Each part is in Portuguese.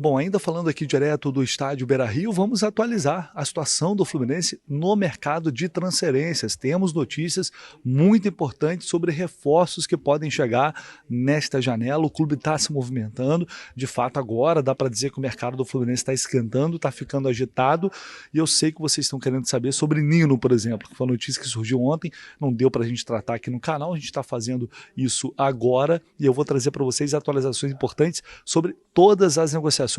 Bom, ainda falando aqui direto do estádio Beira-Rio, vamos atualizar a situação do Fluminense no mercado de transferências. Temos notícias muito importantes sobre reforços que podem chegar nesta janela. O clube está se movimentando. De fato, agora dá para dizer que o mercado do Fluminense está esquentando, está ficando agitado. E eu sei que vocês estão querendo saber sobre Nino, por exemplo, que foi uma notícia que surgiu ontem. Não deu para a gente tratar aqui no canal. A gente está fazendo isso agora e eu vou trazer para vocês atualizações importantes sobre todas as negociações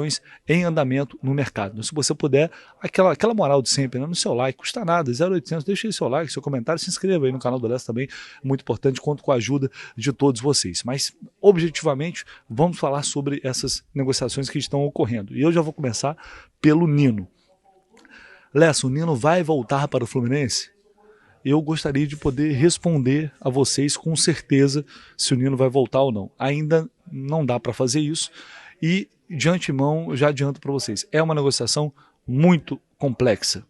em andamento no mercado. Então, se você puder, aquela moral de sempre, né? No seu like, custa nada, 0,800, deixa aí seu like, seu comentário, se inscreva aí no canal do Lessa também, muito importante, conto com a ajuda de todos vocês. Mas, objetivamente, vamos falar sobre essas negociações que estão ocorrendo. E eu já vou começar pelo Nino. Lessa, o Nino vai voltar para o Fluminense? Eu gostaria de poder responder a vocês com certeza se o Nino vai voltar ou não. Ainda não dá para fazer isso e de antemão já adianto para vocês, é uma negociação muito complexa,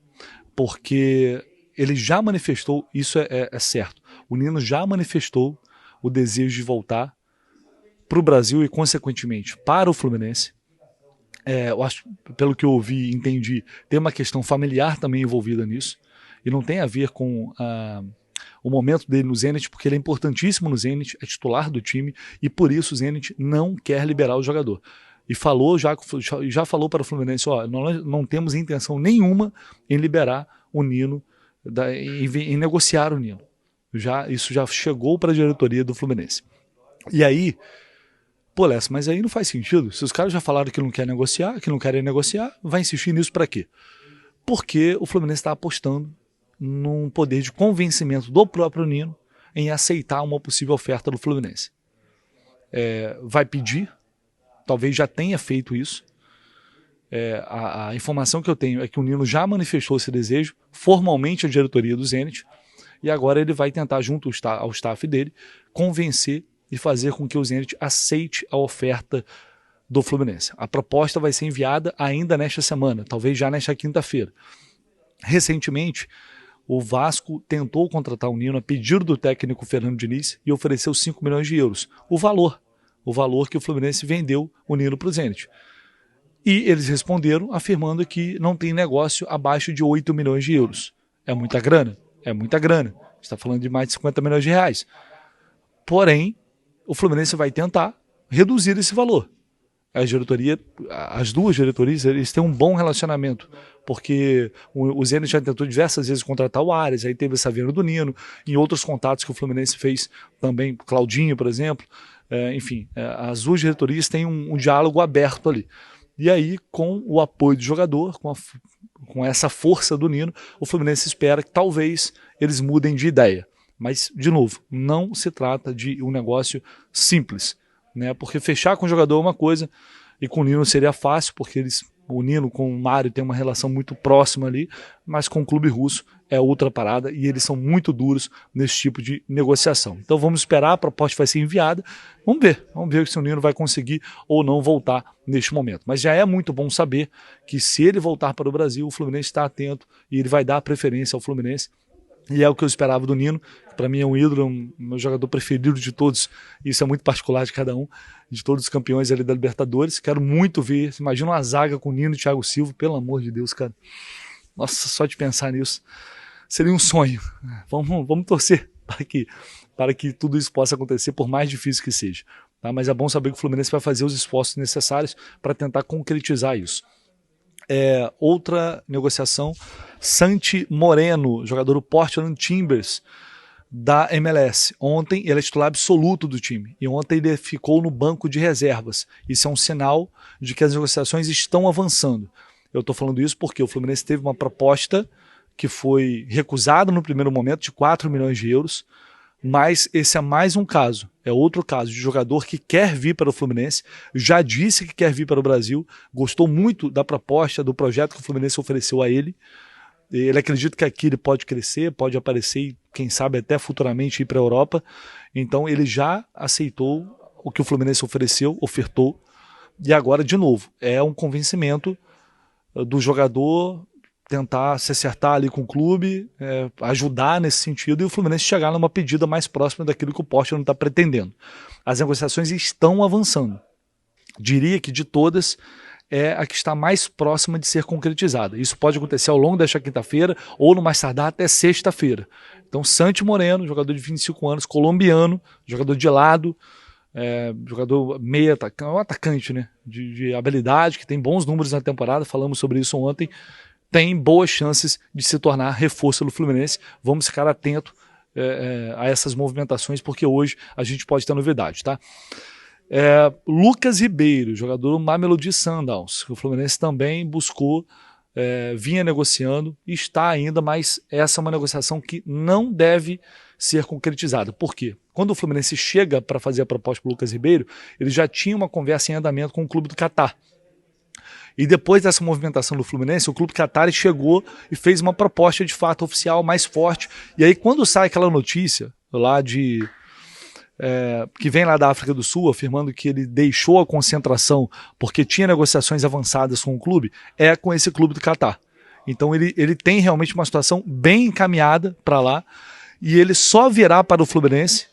porque ele já manifestou, isso é certo, o Nino já manifestou o desejo de voltar para o Brasil e consequentemente para o Fluminense. Eu acho, pelo que eu ouvi e entendi, tem uma questão familiar também envolvida nisso, e não tem a ver com o momento dele no Zenit, porque ele é importantíssimo no Zenit, é titular do time, e por isso o Zenit não quer liberar o jogador. E falou, já falou para o Fluminense, ó, nós não temos intenção nenhuma em liberar o Nino, em negociar o Nino. Isso já chegou para a diretoria do Fluminense. E aí, pô, Lessa, mas aí não faz sentido. Se os caras já falaram que não querem negociar, vai insistir nisso para quê? Porque o Fluminense está apostando num poder de convencimento do próprio Nino em aceitar uma possível oferta do Fluminense. Vai pedir, talvez já tenha feito isso. A informação que eu tenho é que o Nino já manifestou esse desejo formalmente à diretoria do Zenit e agora ele vai tentar, junto ao staff dele, convencer e fazer com que o Zenit aceite a oferta do Fluminense. A proposta vai ser enviada ainda nesta semana, talvez já nesta quinta-feira. Recentemente, o Vasco tentou contratar o Nino a pedido do técnico Fernando Diniz e ofereceu 5 milhões de euros. O valor que o Fluminense vendeu o Nino para o Zenit. E eles responderam afirmando que não tem negócio abaixo de 8 milhões de euros. É muita grana? É muita grana. Está falando de mais de 50 milhões de reais. Porém, o Fluminense vai tentar reduzir esse valor. As duas diretorias, eles têm um bom relacionamento, porque o Zenit já tentou diversas vezes contratar o Ares, aí teve essa venda do Nino, em outros contatos que o Fluminense fez também, Claudinho, por exemplo, enfim, as duas diretorias têm um diálogo aberto ali. E aí, com o apoio do jogador, com essa força do Nino, o Fluminense espera que talvez eles mudem de ideia. Mas, de novo, não se trata de um negócio simples, né? Porque fechar com o jogador é uma coisa e com o Nino seria fácil, porque o Nino com o Mário tem uma relação muito próxima ali, mas com o clube russo é outra parada e eles são muito duros nesse tipo de negociação. Então vamos esperar, a proposta vai ser enviada, vamos ver se o Nino vai conseguir ou não voltar neste momento. Mas já é muito bom saber que se ele voltar para o Brasil, o Fluminense está atento e ele vai dar preferência ao Fluminense. E é o que eu esperava do Nino, para mim é um ídolo, meu jogador preferido de todos, isso é muito particular de cada um, de todos os campeões ali da Libertadores. Quero muito ver, imagina uma zaga com Nino e Thiago Silva, pelo amor de Deus, cara. Nossa, só de pensar nisso, seria um sonho. Vamos torcer para que tudo isso possa acontecer, por mais difícil que seja. Tá? Mas é bom saber que o Fluminense vai fazer os esforços necessários para tentar concretizar isso. Outra negociação, Santi Moreno, jogador do Portland Timbers da MLS. Ontem ele é titular absoluto do time e ontem ele ficou no banco de reservas. Isso é um sinal de que as negociações estão avançando. Eu estou falando isso porque o Fluminense teve uma proposta que foi recusada no primeiro momento de 4 milhões de euros, mas esse é mais um caso, é outro caso de jogador que quer vir para o Fluminense, já disse que quer vir para o Brasil, gostou muito da proposta, do projeto que o Fluminense ofereceu a ele. Ele acredita que aqui ele pode crescer, pode aparecer e quem sabe até futuramente ir para a Europa. Então ele já aceitou o que o Fluminense ofertou, e agora de novo, é um convencimento do jogador tentar se acertar ali com o clube, ajudar nesse sentido, e o Fluminense chegar numa pedida mais próxima daquilo que o Portland está pretendendo. As negociações estão avançando. Diria que de todas, é a que está mais próxima de ser concretizada. Isso pode acontecer ao longo desta quinta-feira ou no mais tardar até sexta-feira. Então, Santi Moreno, jogador de 25 anos, colombiano, jogador de lado, jogador meio atacante, um atacante, né, de habilidade, que tem bons números na temporada, falamos sobre isso ontem, tem boas chances de se tornar reforço do Fluminense. Vamos ficar atento a essas movimentações, porque hoje a gente pode ter novidade, tá? Lucas Ribeiro, jogador do Mamelodi Sundowns, que o Fluminense também buscou, vinha negociando e está ainda, mas essa é uma negociação que não deve ser concretizada. Por quê? Quando o Fluminense chega para fazer a proposta para o Lucas Ribeiro, ele já tinha uma conversa em andamento com o clube do Catar. E depois dessa movimentação do Fluminense, o clube Qatar chegou e fez uma proposta de fato oficial mais forte. E aí quando sai aquela notícia lá que vem lá da África do Sul, afirmando que ele deixou a concentração porque tinha negociações avançadas com o clube, é com esse clube do Catar. Então ele tem realmente uma situação bem encaminhada para lá, e ele só virá para o Fluminense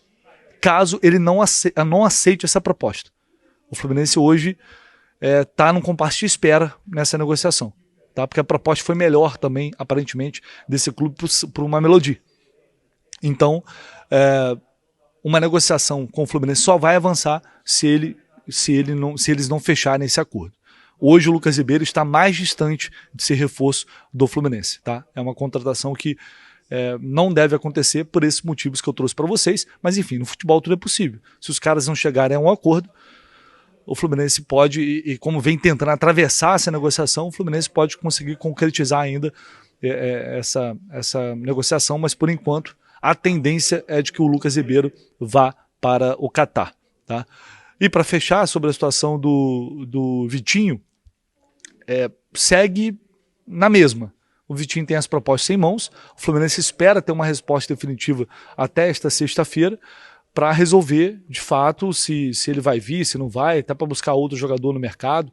caso ele não aceite essa proposta. O Fluminense hoje está num compasso de espera nessa negociação, tá? Porque a proposta foi melhor também, aparentemente, desse clube para o Mamelodi. Então, uma negociação com o Fluminense só vai avançar se eles não fecharem esse acordo. Hoje o Lucas Ribeiro está mais distante de ser reforço do Fluminense, tá? É uma contratação que não deve acontecer por esses motivos que eu trouxe para vocês, mas enfim, no futebol tudo é possível. Se os caras não chegarem a um acordo, o Fluminense pode, e como vem tentando atravessar essa negociação, o Fluminense pode conseguir concretizar ainda essa negociação, mas por enquanto a tendência é de que o Lucas Ribeiro vá para o Catar, tá? E para fechar sobre a situação do Vitinho, segue na mesma. O Vitinho tem as propostas em mãos, o Fluminense espera ter uma resposta definitiva até esta sexta-feira para resolver, de fato, se ele vai vir, se não vai, até para buscar outro jogador no mercado.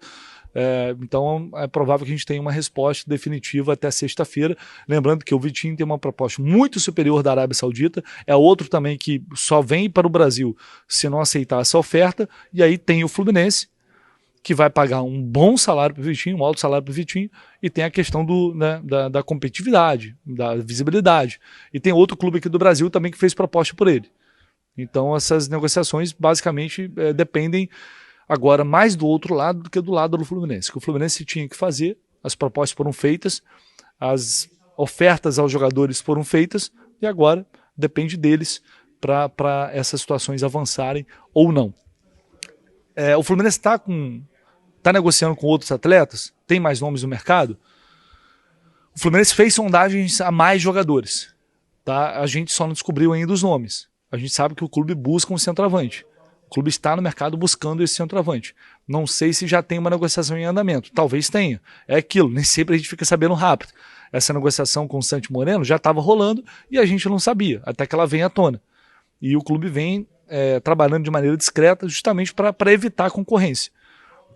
Então é provável que a gente tenha uma resposta definitiva até sexta-feira. Lembrando que o Vitinho tem uma proposta muito superior da Arábia Saudita, é outro também que só vem para o Brasil se não aceitar essa oferta, e aí tem o Fluminense, que vai pagar um bom salário para o Vitinho, um alto salário para o Vitinho, e tem a questão da competitividade, da visibilidade. E tem outro clube aqui do Brasil também que fez proposta por ele. Então essas negociações basicamente dependem agora mais do outro lado do que do lado do Fluminense. O que o Fluminense tinha que fazer, as propostas foram feitas, as ofertas aos jogadores foram feitas, e agora depende deles para essas situações avançarem ou não. O Fluminense está negociando com outros atletas, tem mais nomes no mercado. O Fluminense fez sondagens a mais jogadores, tá? A gente só não descobriu ainda os nomes. A gente sabe que o clube busca um centroavante. O clube está no mercado buscando esse centroavante. Não sei se já tem uma negociação em andamento. Talvez tenha. É aquilo, nem sempre a gente fica sabendo rápido. Essa negociação com o Santi Moreno já estava rolando e a gente não sabia, até que ela vem à tona. E o clube vem trabalhando de maneira discreta justamente para evitar a concorrência.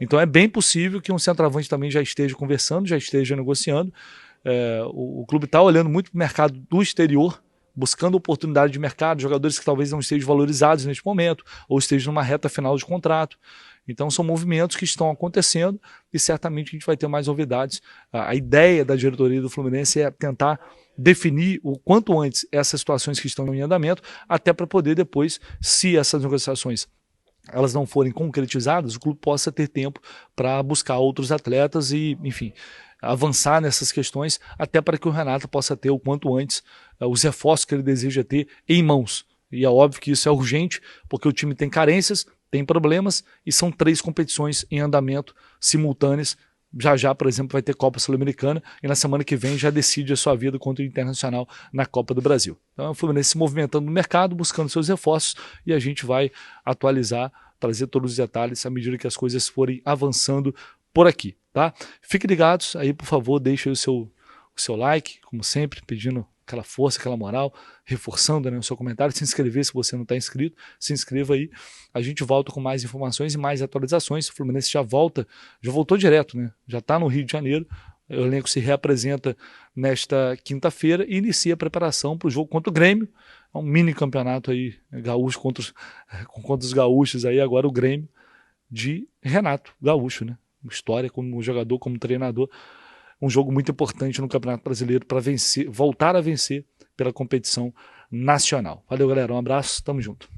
Então é bem possível que um centroavante também já esteja conversando, já esteja negociando. O clube está olhando muito para o mercado do exterior, buscando oportunidade de mercado, jogadores que talvez não estejam valorizados neste momento, ou estejam numa reta final de contrato. Então são movimentos que estão acontecendo e certamente a gente vai ter mais novidades. A ideia da diretoria do Fluminense é tentar definir o quanto antes essas situações que estão em andamento, até para poder depois, se essas negociações elas não forem concretizadas, o clube possa ter tempo para buscar outros atletas e, enfim, avançar nessas questões, até para que o Renato possa ter o quanto antes os reforços que ele deseja ter em mãos. E é óbvio que isso é urgente, porque o time tem carências, tem problemas, e são 3 competições em andamento simultâneas. Já, por exemplo, vai ter Copa Sul-Americana, e na semana que vem já decide a sua vida contra o Internacional na Copa do Brasil. Então é o Fluminense se movimentando no mercado, buscando seus reforços, e a gente vai atualizar, trazer todos os detalhes à medida que as coisas forem avançando por aqui, tá? Fiquem ligados aí, por favor, deixe aí o seu like, como sempre, pedindo aquela força, aquela moral, reforçando, né, o seu comentário, se inscrever se você não está inscrito, se inscreva aí. A gente volta com mais informações e mais atualizações. O Fluminense já voltou direto, né? Já está no Rio de Janeiro. O elenco se reapresenta nesta quinta-feira e inicia a preparação para o jogo contra o Grêmio. É um mini campeonato aí, gaúcho contra os gaúchos aí, agora o Grêmio de Renato Gaúcho, né? história como jogador, como treinador. Um jogo muito importante no Campeonato Brasileiro para vencer, voltar a vencer pela competição nacional. Valeu, galera. Um abraço, tamo junto.